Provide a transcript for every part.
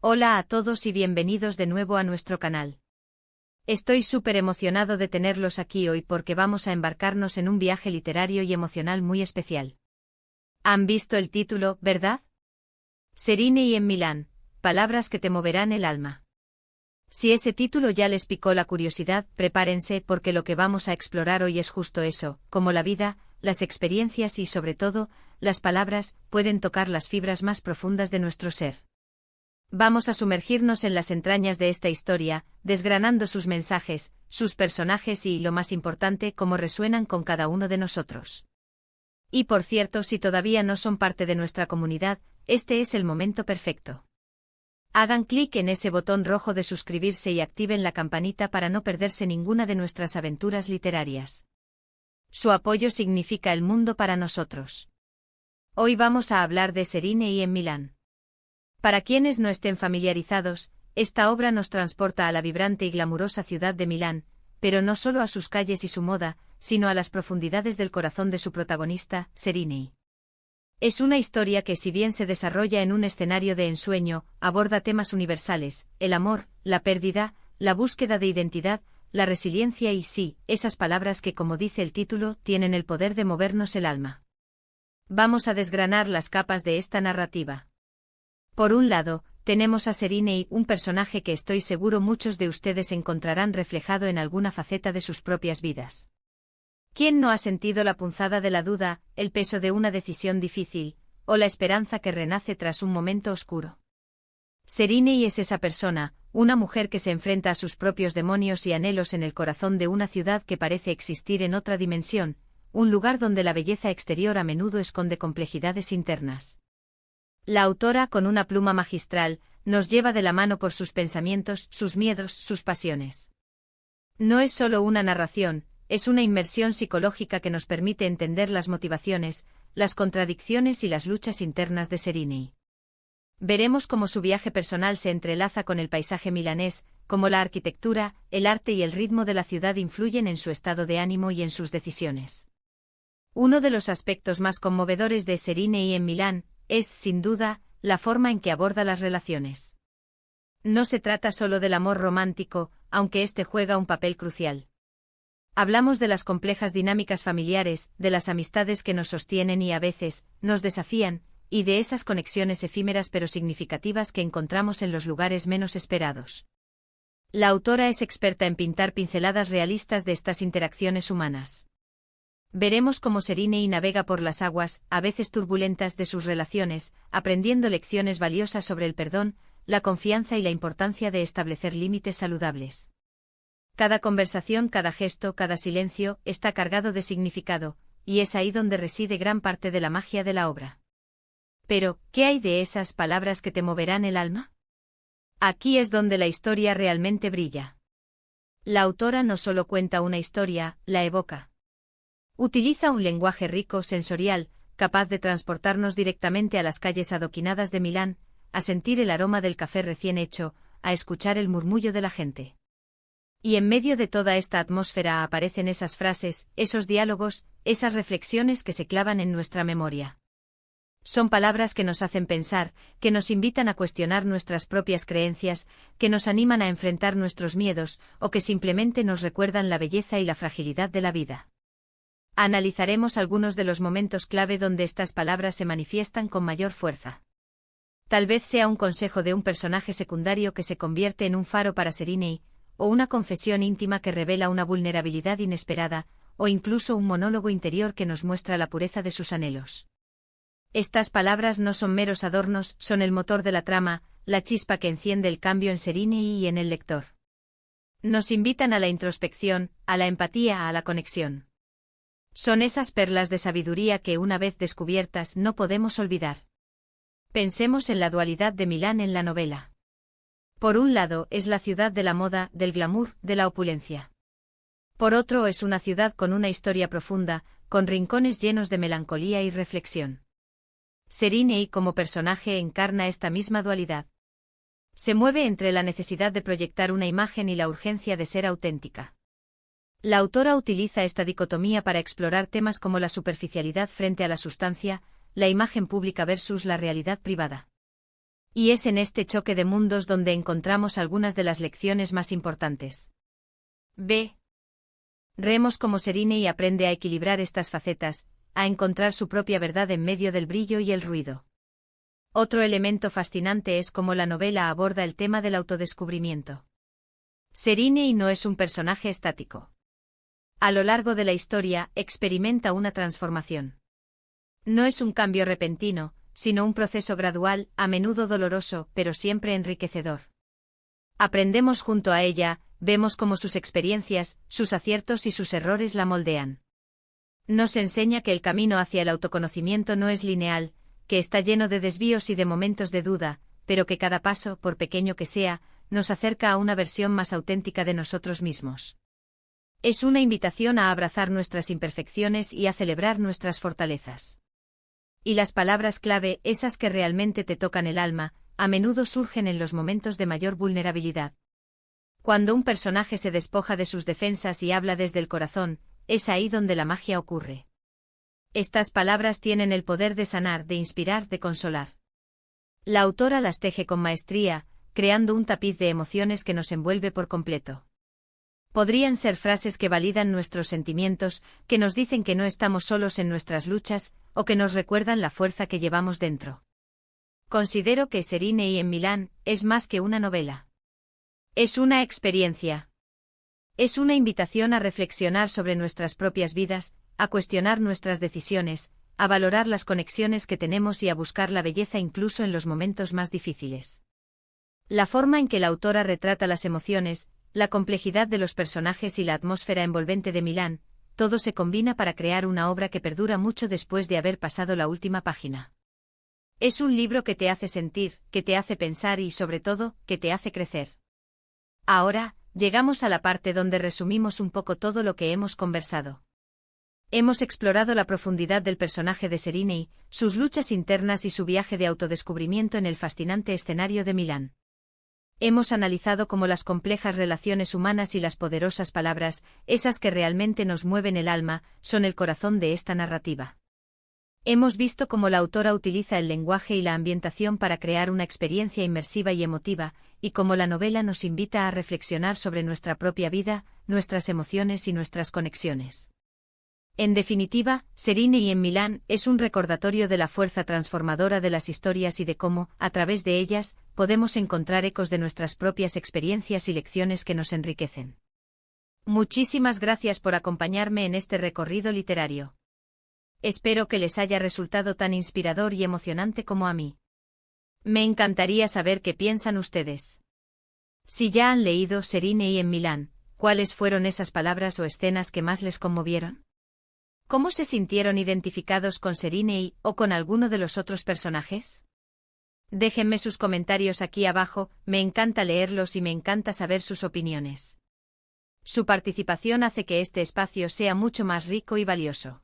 Hola a todos y bienvenidos de nuevo a nuestro canal. Estoy súper emocionado de tenerlos aquí hoy porque vamos a embarcarnos en un viaje literario y emocional muy especial. ¿Han visto el título, verdad? Serenei en Milán, palabras que te moverán el alma. Si ese título ya les picó la curiosidad, prepárense porque lo que vamos a explorar hoy es justo eso, cómo la vida, las experiencias y sobre todo, las palabras, pueden tocar las fibras más profundas de nuestro ser. Vamos a sumergirnos en las entrañas de esta historia, desgranando sus mensajes, sus personajes y, lo más importante, cómo resuenan con cada uno de nosotros. Y por cierto, si todavía no son parte de nuestra comunidad, este es el momento perfecto. Hagan clic en ese botón rojo de suscribirse y activen la campanita para no perderse ninguna de nuestras aventuras literarias. Su apoyo significa el mundo para nosotros. Hoy vamos a hablar de Serenei en Milán. Para quienes no estén familiarizados, esta obra nos transporta a la vibrante y glamurosa ciudad de Milán, pero no solo a sus calles y su moda, sino a las profundidades del corazón de su protagonista, Serenei. Es una historia que, si bien se desarrolla en un escenario de ensueño, aborda temas universales: el amor, la pérdida, la búsqueda de identidad, la resiliencia y sí, esas palabras que, como dice el título, tienen el poder de movernos el alma. Vamos a desgranar las capas de esta narrativa. Por un lado, tenemos a Serenei, un personaje que estoy seguro muchos de ustedes encontrarán reflejado en alguna faceta de sus propias vidas. ¿Quién no ha sentido la punzada de la duda, el peso de una decisión difícil, o la esperanza que renace tras un momento oscuro? Serenei es esa persona, una mujer que se enfrenta a sus propios demonios y anhelos en el corazón de una ciudad que parece existir en otra dimensión, un lugar donde la belleza exterior a menudo esconde complejidades internas. La autora, con una pluma magistral, nos lleva de la mano por sus pensamientos, sus miedos, sus pasiones. No es solo una narración, es una inmersión psicológica que nos permite entender las motivaciones, las contradicciones y las luchas internas de Serenei. Veremos cómo su viaje personal se entrelaza con el paisaje milanés, cómo la arquitectura, el arte y el ritmo de la ciudad influyen en su estado de ánimo y en sus decisiones. Uno de los aspectos más conmovedores de Serenei en Milán es, sin duda, la forma en que aborda las relaciones. No se trata solo del amor romántico, aunque este juega un papel crucial. Hablamos de las complejas dinámicas familiares, de las amistades que nos sostienen y a veces nos desafían, y de esas conexiones efímeras pero significativas que encontramos en los lugares menos esperados. La autora es experta en pintar pinceladas realistas de estas interacciones humanas. Veremos cómo Serenei navega por las aguas, a veces turbulentas, de sus relaciones, aprendiendo lecciones valiosas sobre el perdón, la confianza y la importancia de establecer límites saludables. Cada conversación, cada gesto, cada silencio, está cargado de significado, y es ahí donde reside gran parte de la magia de la obra. Pero, ¿qué hay de esas palabras que te moverán el alma? Aquí es donde la historia realmente brilla. La autora no solo cuenta una historia, la evoca. Utiliza un lenguaje rico, sensorial, capaz de transportarnos directamente a las calles adoquinadas de Milán, a sentir el aroma del café recién hecho, a escuchar el murmullo de la gente. Y en medio de toda esta atmósfera aparecen esas frases, esos diálogos, esas reflexiones que se clavan en nuestra memoria. Son palabras que nos hacen pensar, que nos invitan a cuestionar nuestras propias creencias, que nos animan a enfrentar nuestros miedos, o que simplemente nos recuerdan la belleza y la fragilidad de la vida. Analizaremos algunos de los momentos clave donde estas palabras se manifiestan con mayor fuerza. Tal vez sea un consejo de un personaje secundario que se convierte en un faro para Serenei, o una confesión íntima que revela una vulnerabilidad inesperada, o incluso un monólogo interior que nos muestra la pureza de sus anhelos. Estas palabras no son meros adornos, son el motor de la trama, la chispa que enciende el cambio en Serenei y en el lector. Nos invitan a la introspección, a la empatía, a la conexión. Son esas perlas de sabiduría que, una vez descubiertas, no podemos olvidar. Pensemos en la dualidad de Milán en la novela. Por un lado, es la ciudad de la moda, del glamour, de la opulencia. Por otro, es una ciudad con una historia profunda, con rincones llenos de melancolía y reflexión. Serenei como personaje encarna esta misma dualidad. Se mueve entre la necesidad de proyectar una imagen y la urgencia de ser auténtica. La autora utiliza esta dicotomía para explorar temas como la superficialidad frente a la sustancia, la imagen pública versus la realidad privada. Y es en este choque de mundos donde encontramos algunas de las lecciones más importantes. B. Vemos cómo Serenei aprende a equilibrar estas facetas, a encontrar su propia verdad en medio del brillo y el ruido. Otro elemento fascinante es cómo la novela aborda el tema del autodescubrimiento. Serenei no es un personaje estático. A lo largo de la historia, experimenta una transformación. No es un cambio repentino, sino un proceso gradual, a menudo doloroso, pero siempre enriquecedor. Aprendemos junto a ella, vemos cómo sus experiencias, sus aciertos y sus errores la moldean. Nos enseña que el camino hacia el autoconocimiento no es lineal, que está lleno de desvíos y de momentos de duda, pero que cada paso, por pequeño que sea, nos acerca a una versión más auténtica de nosotros mismos. Es una invitación a abrazar nuestras imperfecciones y a celebrar nuestras fortalezas. Y las palabras clave, esas que realmente te tocan el alma, a menudo surgen en los momentos de mayor vulnerabilidad. Cuando un personaje se despoja de sus defensas y habla desde el corazón, es ahí donde la magia ocurre. Estas palabras tienen el poder de sanar, de inspirar, de consolar. La autora las teje con maestría, creando un tapiz de emociones que nos envuelve por completo. Podrían ser frases que validan nuestros sentimientos, que nos dicen que no estamos solos en nuestras luchas, o que nos recuerdan la fuerza que llevamos dentro. Considero que Serenei en Milán es más que una novela. Es una experiencia. Es una invitación a reflexionar sobre nuestras propias vidas, a cuestionar nuestras decisiones, a valorar las conexiones que tenemos y a buscar la belleza incluso en los momentos más difíciles. La forma en que la autora retrata las emociones, la complejidad de los personajes y la atmósfera envolvente de Milán, todo se combina para crear una obra que perdura mucho después de haber pasado la última página. Es un libro que te hace sentir, que te hace pensar y, sobre todo, que te hace crecer. Ahora, llegamos a la parte donde resumimos un poco todo lo que hemos conversado. Hemos explorado la profundidad del personaje de Serenei, sus luchas internas y su viaje de autodescubrimiento en el fascinante escenario de Milán. Hemos analizado cómo las complejas relaciones humanas y las poderosas palabras, esas que realmente nos mueven el alma, son el corazón de esta narrativa. Hemos visto cómo la autora utiliza el lenguaje y la ambientación para crear una experiencia inmersiva y emotiva, y cómo la novela nos invita a reflexionar sobre nuestra propia vida, nuestras emociones y nuestras conexiones. En definitiva, Serenei en Milán es un recordatorio de la fuerza transformadora de las historias y de cómo, a través de ellas, podemos encontrar ecos de nuestras propias experiencias y lecciones que nos enriquecen. Muchísimas gracias por acompañarme en este recorrido literario. Espero que les haya resultado tan inspirador y emocionante como a mí. Me encantaría saber qué piensan ustedes. Si ya han leído Serenei en Milán, ¿cuáles fueron esas palabras o escenas que más les conmovieron? ¿Cómo se sintieron identificados con Serenei o con alguno de los otros personajes? Déjenme sus comentarios aquí abajo, me encanta leerlos y me encanta saber sus opiniones. Su participación hace que este espacio sea mucho más rico y valioso.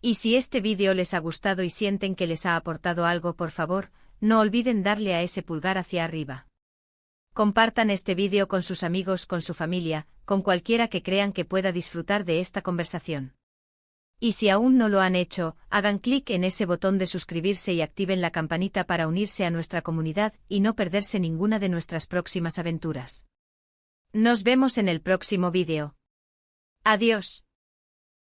Y si este vídeo les ha gustado y sienten que les ha aportado algo, por favor, no olviden darle a ese pulgar hacia arriba. Compartan este vídeo con sus amigos, con su familia, con cualquiera que crean que pueda disfrutar de esta conversación. Y si aún no lo han hecho, hagan clic en ese botón de suscribirse y activen la campanita para unirse a nuestra comunidad y no perderse ninguna de nuestras próximas aventuras. Nos vemos en el próximo vídeo. Adiós.